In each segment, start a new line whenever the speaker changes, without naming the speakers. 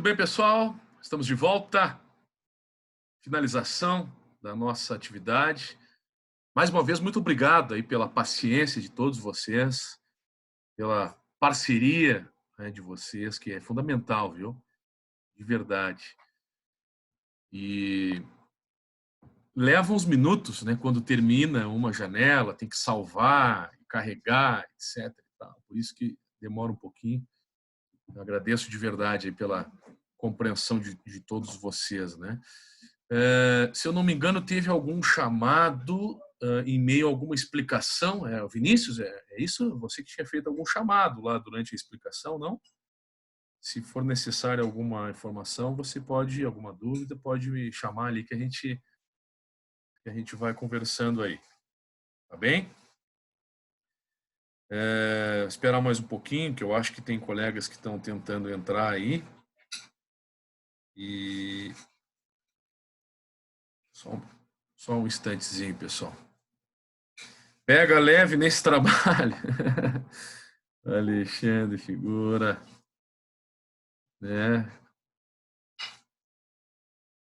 Muito bem, pessoal, estamos de volta. Finalização da nossa atividade. Mais uma vez, muito obrigado aí pela paciência de todos vocês, pela parceria, né, de vocês, que é fundamental, viu? De verdade. E leva uns minutos, né? Quando termina uma janela, tem que salvar, carregar, etc. Por isso que demora um pouquinho. Eu agradeço de verdade aí pela compreensão de todos vocês, né? Se eu não me engano, teve algum chamado em meio a alguma explicação. Vinícius, é isso? Você que tinha feito algum chamado lá durante a explicação, não? Se for necessário alguma informação, você pode, alguma dúvida, pode me chamar ali que a gente vai conversando aí. Tá bem? Esperar mais um pouquinho, que eu acho que tem colegas que estão tentando entrar aí. E só um instantezinho, pessoal. Pega leve nesse trabalho. Alexandre, figura. Né?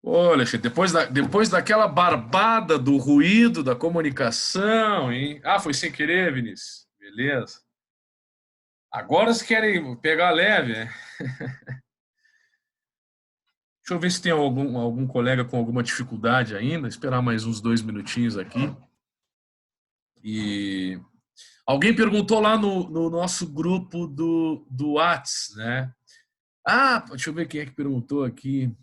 Ô, Alexandre, depois daquela barbada do ruído da comunicação, hein? Ah, foi sem querer, Vinícius. Beleza. Agora vocês querem pegar leve, né? Deixa eu ver se tem algum colega com alguma dificuldade ainda. Esperar mais uns 2 minutinhos aqui. E alguém perguntou lá no nosso grupo do Whats, né? Ah, deixa eu ver quem é que perguntou aqui.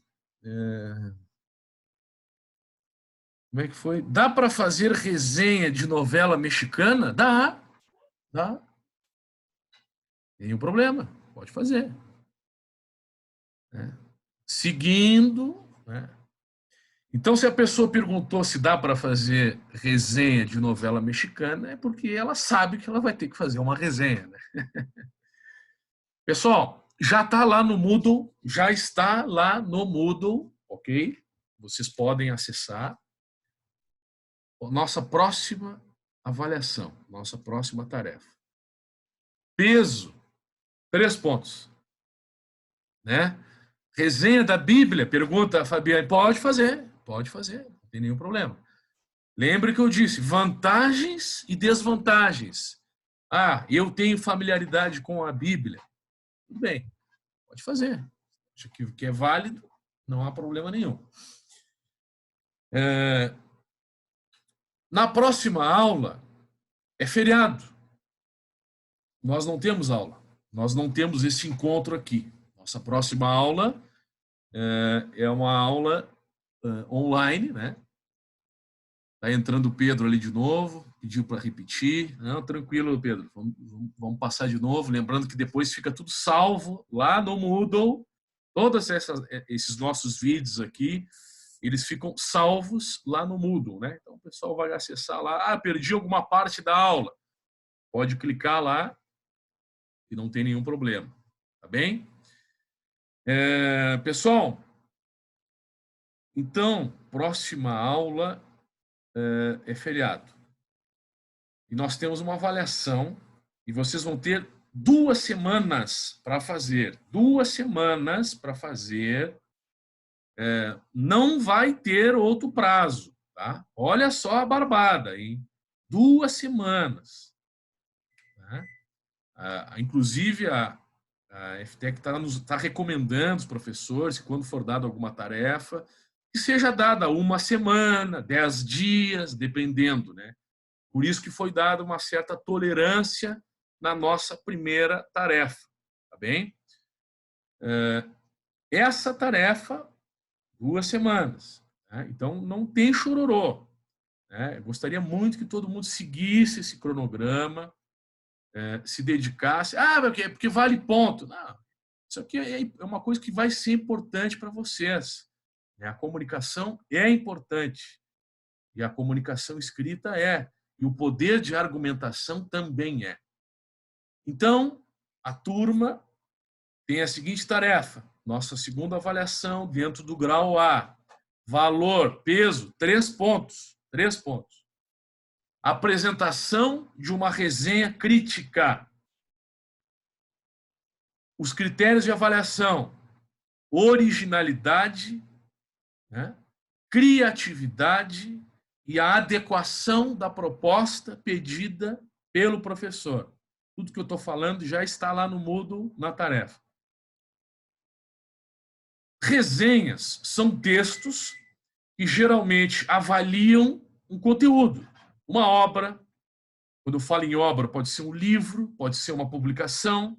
Como é que foi? Dá para fazer resenha de novela mexicana? Dá. Nenhum problema. Pode fazer. Né? Seguindo, né? Então, se a pessoa perguntou se dá para fazer resenha de novela mexicana, é porque ela sabe que ela vai ter que fazer uma resenha. Né? Pessoal, já está lá no Moodle, ok? Vocês podem acessar. Nossa próxima avaliação, nossa próxima tarefa. Peso, 3 pontos. Né? Resenha da Bíblia, pergunta a Fabiane, pode fazer, não tem nenhum problema. Lembre que eu disse, vantagens e desvantagens. Ah, eu tenho familiaridade com a Bíblia. Tudo bem, pode fazer. Acho que é válido, não há problema nenhum. Na próxima aula, é feriado. Nós não temos aula. Nós não temos esse encontro aqui. Nossa próxima aula é uma aula online, né? Tá entrando o Pedro ali de novo, pediu para repetir. Não, tranquilo, Pedro, vamos passar de novo. Lembrando que depois fica tudo salvo lá no Moodle. Todos esses nossos vídeos aqui, eles ficam salvos lá no Moodle, né? Então o pessoal vai acessar lá. Ah, perdi alguma parte da aula. Pode clicar lá e não tem nenhum problema. Tá bem? Pessoal, então, próxima aula é feriado. E nós temos uma avaliação e vocês vão ter 2 semanas para fazer. 2 semanas para fazer. Não vai ter outro prazo. Tá? Olha só a barbada, hein? 2 semanas. Tá? Inclusive, a FTEC está recomendando os professores que, quando for dada alguma tarefa, que seja dada 1 semana, 10 dias, dependendo, né? Por isso que foi dada uma certa tolerância na nossa primeira tarefa, tá bem? Essa tarefa, 2 semanas. Né? Então, não tem chororô. Né? Eu gostaria muito que todo mundo seguisse esse cronograma, se dedicasse. Ah, porque vale ponto. Não, isso aqui é uma coisa que vai ser importante para vocês. A comunicação é importante. E a comunicação escrita é. E o poder de argumentação também é. Então, a turma tem a seguinte tarefa. Nossa segunda avaliação dentro do grau A. Valor, peso, 3 pontos. 3 pontos. Apresentação de uma resenha crítica. Os critérios de avaliação. originalidade, né, criatividade e a adequação da proposta pedida pelo professor. Tudo que eu estou falando já está lá no Moodle, na tarefa. Resenhas são textos que geralmente avaliam um conteúdo, uma obra. Quando eu falo em obra, pode ser um livro, pode ser uma publicação,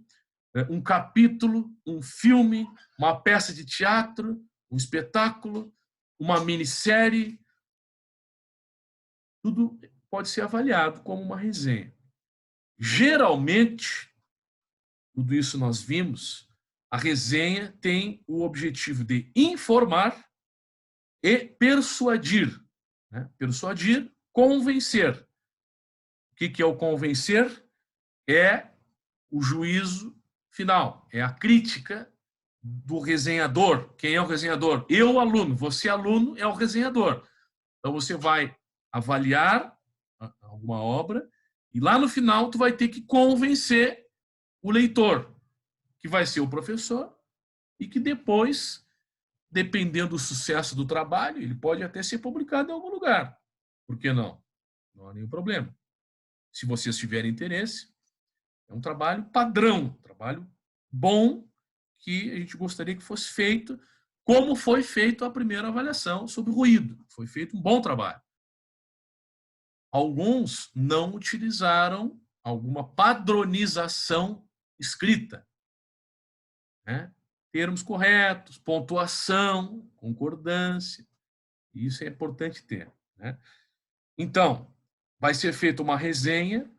um capítulo, um filme, uma peça de teatro, um espetáculo, uma minissérie. Tudo pode ser avaliado como uma resenha. Geralmente, tudo isso nós vimos, a resenha tem o objetivo de informar e persuadir. Né? Persuadir, convencer. O que é o convencer? É o juízo final, é a crítica do resenhador. Quem é o resenhador? Eu, aluno. Você, aluno, é o resenhador. Então, você vai avaliar alguma obra e lá no final tu vai ter que convencer o leitor, que vai ser o professor, e que depois, dependendo do sucesso do trabalho, ele pode até ser publicado em algum lugar. Por que não? Não há nenhum problema. Se vocês tiverem interesse, é um trabalho padrão, um trabalho bom, que a gente gostaria que fosse feito como foi feito a primeira avaliação sobre ruído. Foi feito um bom trabalho. Alguns não utilizaram alguma padronização escrita, né? Termos corretos, pontuação, concordância. Isso é importante ter, né? Então, vai ser feita uma resenha.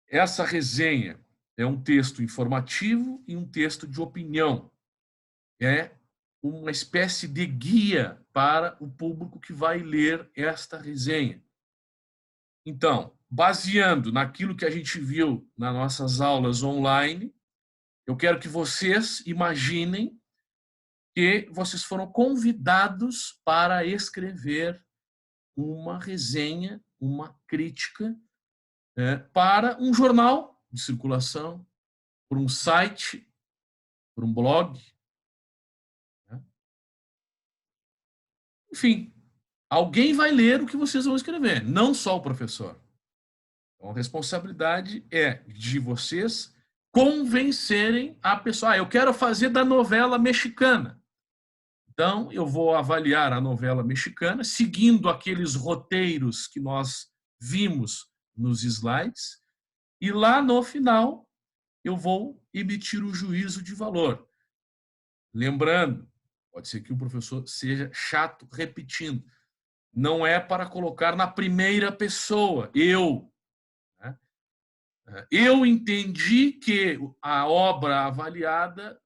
Essa resenha é um texto informativo e um texto de opinião. É uma espécie de guia para o público que vai ler esta resenha. Então, baseando naquilo que a gente viu nas nossas aulas online, eu quero que vocês imaginem que vocês foram convidados para escrever uma resenha, uma crítica, para um jornal de circulação, por um site, por um blog. Né? Enfim, alguém vai ler o que vocês vão escrever, não só o professor. Então, a responsabilidade é de vocês convencerem a pessoa. Eu quero fazer da novela mexicana. Então, eu vou avaliar a novela mexicana, seguindo aqueles roteiros que nós vimos nos slides, e lá no final eu vou emitir o juízo de valor. Lembrando, pode ser que o professor seja chato repetindo, não é para colocar na primeira pessoa, eu. Né? Eu entendi que a obra avaliada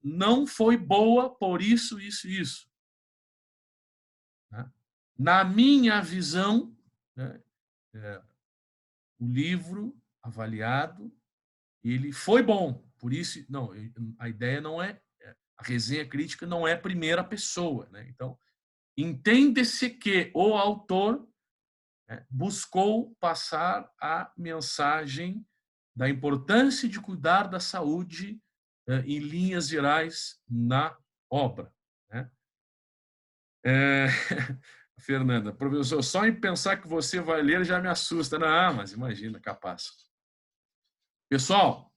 não foi boa por isso, isso, isso. Na minha visão, né, o livro avaliado, ele foi bom. Por isso, não, a ideia não é, a resenha crítica não é primeira pessoa. Né? Então, entende-se que o autor buscou passar a mensagem da importância de cuidar da saúde em linhas gerais na obra. Né? Fernanda, professor, só em pensar que você vai ler já me assusta. Não, mas imagina, capaz. Pessoal,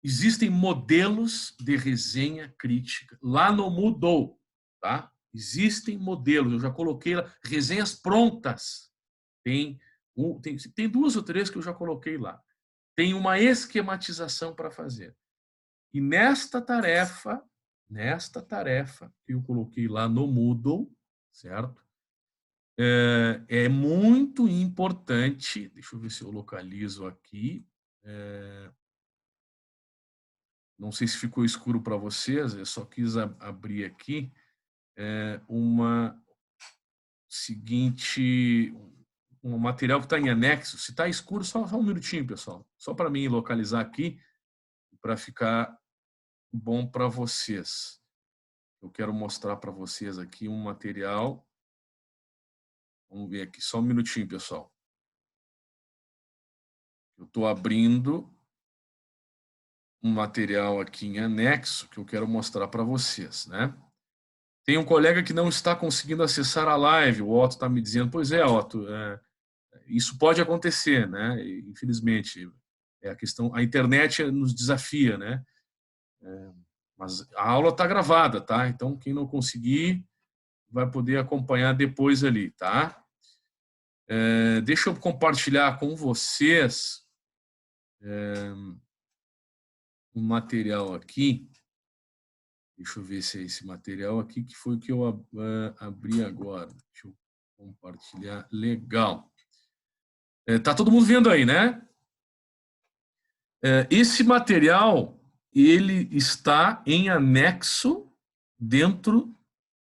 existem modelos de resenha crítica lá no Moodle, tá? Existem modelos, eu já coloquei lá, resenhas prontas. Tem duas ou três que eu já coloquei lá. Tem uma esquematização para fazer. E nesta tarefa que eu coloquei lá no Moodle, certo? É muito importante, deixa eu ver se eu localizo aqui, não sei se ficou escuro para vocês, eu só quis abrir aqui uma seguinte, um material que está em anexo. Se está escuro, só um minutinho, pessoal, só para mim localizar aqui, para ficar bom para vocês. Eu quero mostrar para vocês aqui um material. Vamos ver aqui, só um minutinho, pessoal. Eu estou abrindo um material aqui em anexo que eu quero mostrar para vocês, né? Tem um colega que não está conseguindo acessar a live, o Otto está me dizendo, pois é, Otto, isso pode acontecer, né? Infelizmente, a questão, a internet nos desafia, né? Mas a aula está gravada, tá? Então, quem não conseguir vai poder acompanhar depois ali, tá? Deixa eu compartilhar com vocês um material aqui. Deixa eu ver se é esse material aqui que foi o que eu abri agora. Deixa eu compartilhar. Legal. Tá todo mundo vendo aí, né? Esse material, ele está em anexo dentro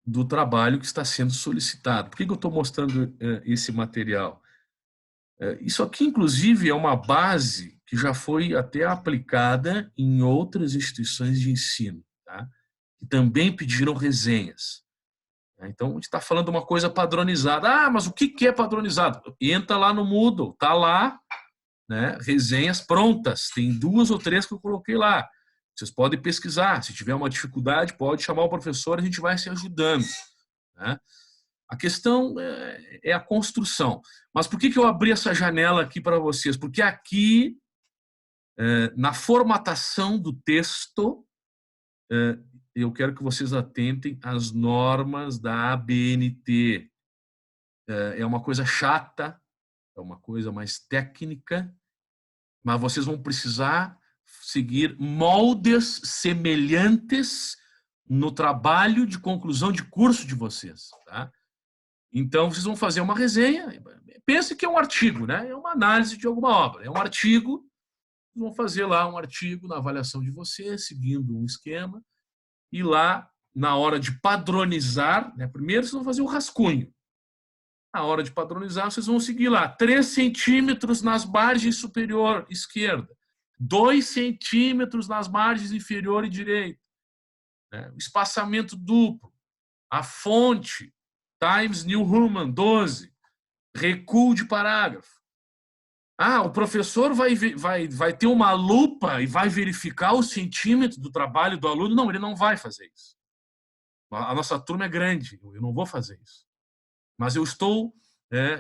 do trabalho que está sendo solicitado. Por que eu estou mostrando esse material? Isso aqui, inclusive, é uma base que já foi até aplicada em outras instituições de ensino, tá? Que também pediram resenhas. Então, a gente está falando de uma coisa padronizada. Ah, mas o que é padronizado? Entra lá no Moodle, está lá, né, resenhas prontas. Tem 2 ou 3 que eu coloquei lá. Vocês podem pesquisar. Se tiver uma dificuldade, pode chamar o professor, a gente vai se ajudando, né? A questão é a construção. Mas por que eu abri essa janela aqui para vocês? Porque aqui, na formatação do texto, eu quero que vocês atentem às normas da ABNT. É uma coisa chata, é uma coisa mais técnica, mas vocês vão precisar seguir moldes semelhantes no trabalho de conclusão de curso de vocês, tá? Então, vocês vão fazer uma resenha, pense que é um artigo, né? É uma análise de alguma obra, é um artigo, vão fazer lá um artigo na avaliação de vocês, seguindo um esquema, e lá, na hora de padronizar, né? Primeiro vocês vão fazer o rascunho. Na hora de padronizar, vocês vão seguir lá, 3 centímetros nas margens superior esquerda, 2 centímetros nas margens inferior e direita, né? O espaçamento duplo, a fonte, Times New Roman 12, recuo de parágrafo. Ah, o professor vai ter uma lupa e vai verificar o centímetro do trabalho do aluno? Não, ele não vai fazer isso. A nossa turma é grande, eu não vou fazer isso. Mas eu estou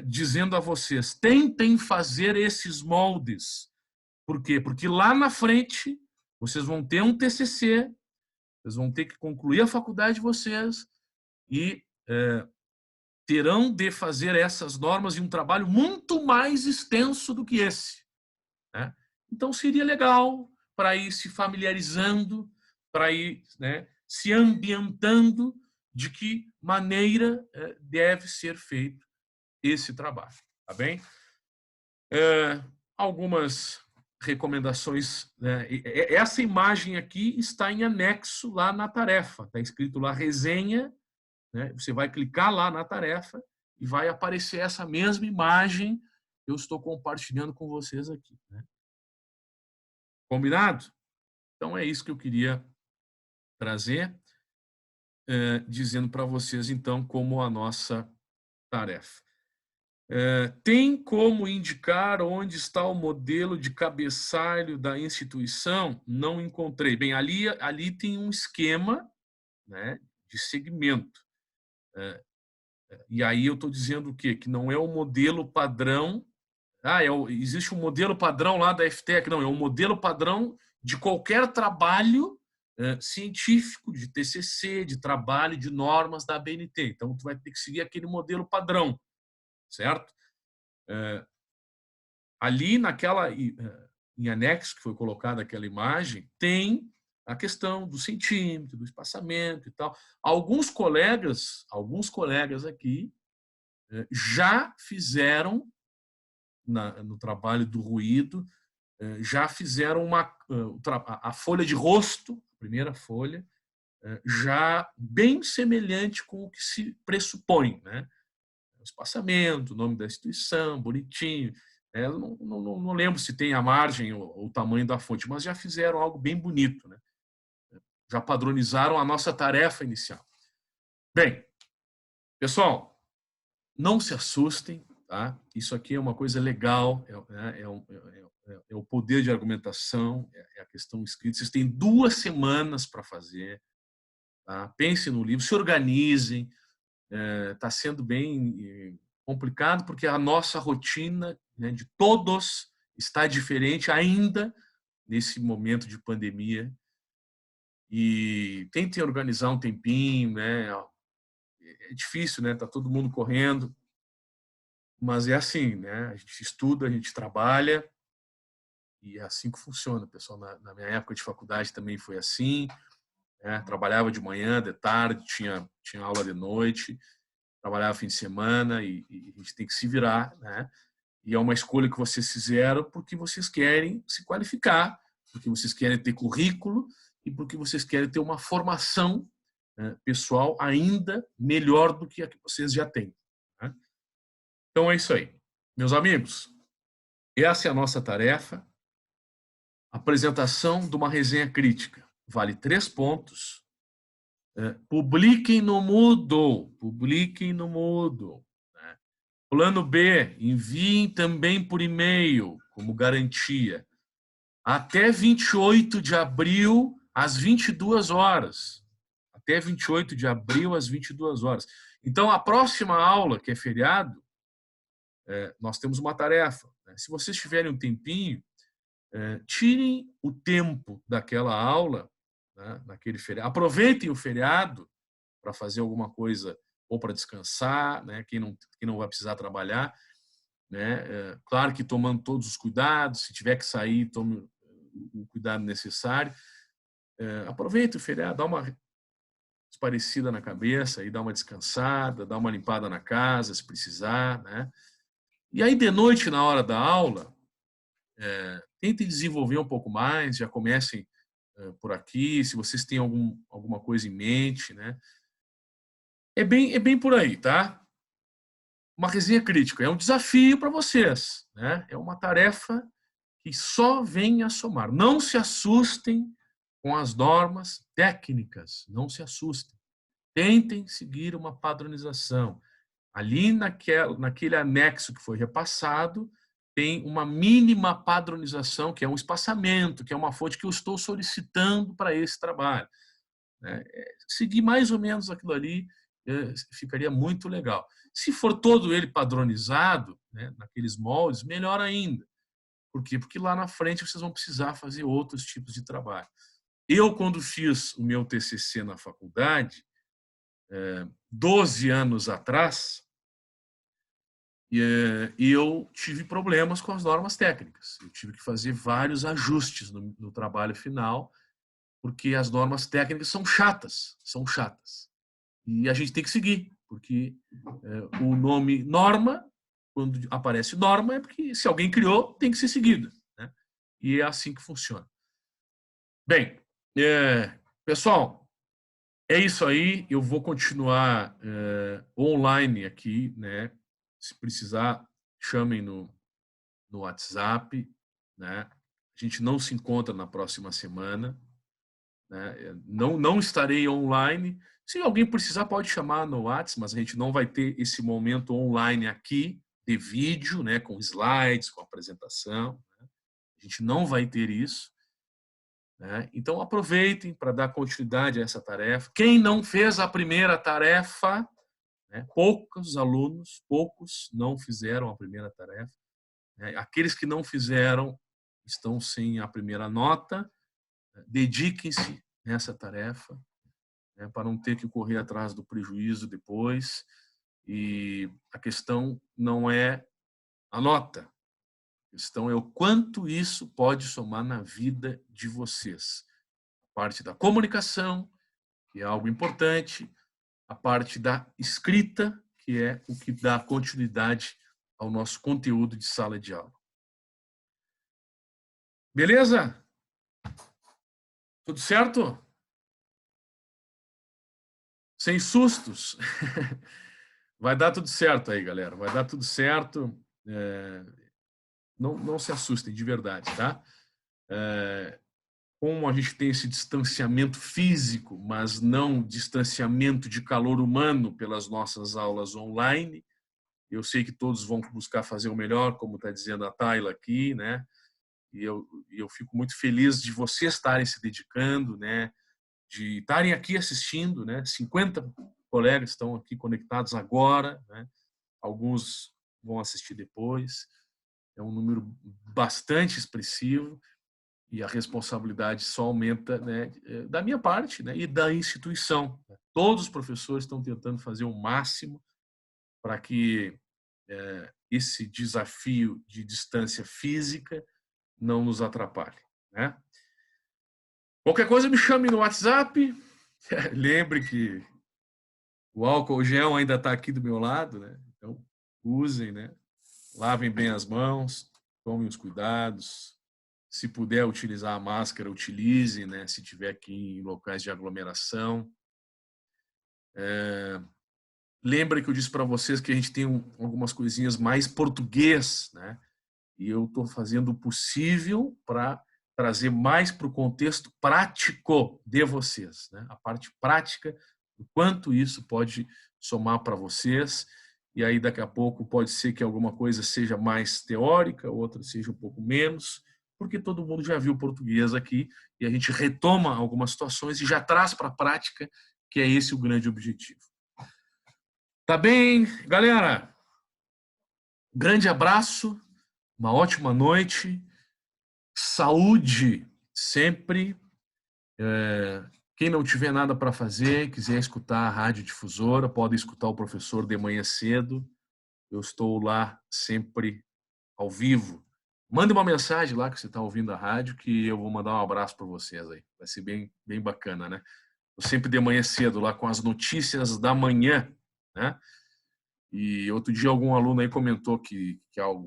dizendo a vocês, tentem fazer esses moldes. Por quê? Porque lá na frente, vocês vão ter um TCC, vocês vão ter que concluir a faculdade de vocês e terão de fazer essas normas em um trabalho muito mais extenso do que esse, né? Então, seria legal para ir se familiarizando, para ir, né, se ambientando de que maneira deve ser feito esse trabalho, tá bem? Algumas recomendações, né? Essa imagem aqui está em anexo lá na tarefa, está escrito lá resenha, né? Você vai clicar lá na tarefa e vai aparecer essa mesma imagem que eu estou compartilhando com vocês aqui, né? Combinado? Então é isso que eu queria trazer, dizendo para vocês então como a nossa tarefa. Tem como indicar onde está o modelo de cabeçalho da instituição? Não encontrei. Bem, ali tem um esquema, né, de segmento. E aí eu estou dizendo o quê? Que não é o modelo padrão. Existe um modelo padrão lá da FTEC. Não, é um modelo padrão de qualquer trabalho científico, de TCC, de trabalho, de normas da ABNT. Então, tu vai ter que seguir aquele modelo padrão, certo? Ali em anexo que foi colocada aquela imagem, tem a questão do centímetro, do espaçamento e tal. Alguns colegas aqui já fizeram, no trabalho do ruído, já fizeram a folha de rosto, a primeira folha, já bem semelhante com o que se pressupõe, né? O espaçamento, o nome da instituição, bonitinho. Eu não lembro se tem a margem ou o tamanho da fonte, mas já fizeram algo bem bonito, né? Já padronizaram a nossa tarefa inicial. Bem, pessoal, não se assustem, tá? Isso aqui é uma coisa legal, é o poder de argumentação, é a questão escrita. Vocês têm 2 semanas para fazer, tá? Pensem no livro, se organizem. Está sendo bem complicado porque a nossa rotina, né, de todos está diferente ainda nesse momento de pandemia. E tentem organizar um tempinho, né? É difícil, né? Tá todo mundo correndo, mas é assim, né? A gente estuda, a gente trabalha e é assim que funciona, pessoal. Na minha época de faculdade também foi assim, né? Trabalhava de manhã, de tarde, tinha aula de noite, trabalhava fim de semana e a gente tem que se virar, né? E é uma escolha que vocês fizeram porque vocês querem se qualificar, porque vocês querem ter currículo e porque vocês querem ter uma formação, né, pessoal ainda melhor do que a que vocês já têm, né? Então é isso aí. Meus amigos, essa é a nossa tarefa. Apresentação de uma resenha crítica. Vale 3 pontos. Publiquem no Moodle. Publiquem no Moodle. Plano B, enviem também por e-mail, como garantia. Até 28 de abril, às 22 horas. Até 28 de abril, às 22 horas. Então, a próxima aula, que é feriado, nós temos uma tarefa. Se vocês tiverem um tempinho, tirem o tempo daquela aula, né, naquele feriado. Aproveitem o feriado para fazer alguma coisa ou para descansar, né, quem não vai precisar trabalhar, né? Claro que tomando todos os cuidados, se tiver que sair, tome o cuidado necessário. Aproveite o feriado, dá uma esparecida na cabeça, e dá uma descansada, dá uma limpada na casa, se precisar, né? E aí, de noite, na hora da aula, tentem desenvolver um pouco mais, já comecem por aqui, se vocês têm alguma coisa em mente, né? É bem por aí, tá? Uma resenha crítica, é um desafio para vocês, né? É uma tarefa que só vem a somar. Não se assustem com as normas técnicas, não se assustem. Tentem seguir uma padronização. Ali naquele anexo que foi repassado, tem uma mínima padronização, que é um espaçamento, que é uma fonte que eu estou solicitando para esse trabalho. Seguir mais ou menos aquilo ali ficaria muito legal. Se for todo ele padronizado, né, naqueles moldes, melhor ainda. Por quê? Porque lá na frente vocês vão precisar fazer outros tipos de trabalho. Eu, quando fiz o meu TCC na faculdade, 12 anos atrás, eu tive problemas com as normas técnicas. Eu tive que fazer vários ajustes no trabalho final, porque as normas técnicas são chatas, são chatas. E a gente tem que seguir, porque o nome norma, quando aparece norma, é porque se alguém criou, tem que ser seguida, né? E é assim que funciona. Bem, pessoal, é isso aí. Eu vou continuar online aqui, né? Se precisar, chamem no WhatsApp, né? A gente não se encontra na próxima semana, né? Não estarei online. Se alguém precisar, pode chamar no WhatsApp, mas a gente não vai ter esse momento online aqui, de vídeo, né? Com slides, com apresentação, né? A gente não vai ter isso, né? Então, aproveitem para dar continuidade a essa tarefa. Quem não fez a primeira tarefa, né? Poucos não fizeram a primeira tarefa, né? Aqueles que não fizeram estão sem a primeira nota. Dediquem-se nessa tarefa, né? Para não ter que correr atrás do prejuízo depois. E a questão não é a nota. A questão é o quanto isso pode somar na vida de vocês. A parte da comunicação, que é algo importante, a parte da escrita, que é o que dá continuidade ao nosso conteúdo de sala de aula. Beleza? Tudo certo? Sem sustos? Vai dar tudo certo aí, galera. Vai dar tudo certo. Não se assustem, de verdade, tá? Como a gente tem esse distanciamento físico, mas não distanciamento de calor humano pelas nossas aulas online, Eu sei que todos vão buscar fazer o melhor, como está dizendo a Tayla aqui, né? E eu fico muito feliz de vocês estarem se dedicando, né? De estarem aqui assistindo, né? 50 colegas estão aqui conectados agora, né? Alguns vão assistir depois. É um número bastante expressivo e a responsabilidade só aumenta, né, da minha parte, né, e da instituição. Todos os professores estão tentando fazer o máximo para que esse desafio de distância física não nos atrapalhe, né? Qualquer coisa me chame no WhatsApp. Lembre que o álcool gel ainda está aqui do meu lado, né? Então usem, né? Lavem bem as mãos, tomem os cuidados. Se puder utilizar a máscara, utilize, né? Se tiver aqui em locais de aglomeração. Lembre que eu disse para vocês que a gente tem algumas coisinhas mais português, né? E eu estou fazendo o possível para trazer mais para o contexto prático de vocês, né? A parte prática, o quanto isso pode somar para vocês. E aí, daqui a pouco, pode ser que alguma coisa seja mais teórica, outra seja um pouco menos, porque todo mundo já viu português aqui e a gente retoma algumas situações e já traz para a prática, que é esse o grande objetivo. Tá bem, galera? Grande abraço, uma ótima noite, saúde sempre. Quem não tiver nada para fazer, quiser escutar a Rádio Difusora, pode escutar o professor de manhã cedo. Eu estou lá sempre ao vivo. Mande uma mensagem lá que você está ouvindo a rádio, que eu vou mandar um abraço para vocês aí. Vai ser bem, bem bacana, né? Eu sempre de manhã cedo lá com as notícias da manhã, né? E outro dia algum aluno aí comentou que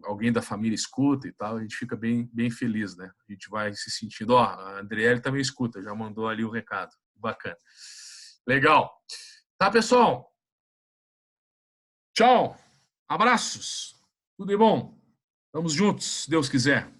alguém da família escuta e tal, a gente fica bem, bem feliz, né? A gente vai se sentindo, ó, a Andriele também escuta, já mandou ali o recado. Bacana. Legal. Tá, pessoal? Tchau. Abraços. Tudo de bom. Vamos juntos, se Deus quiser.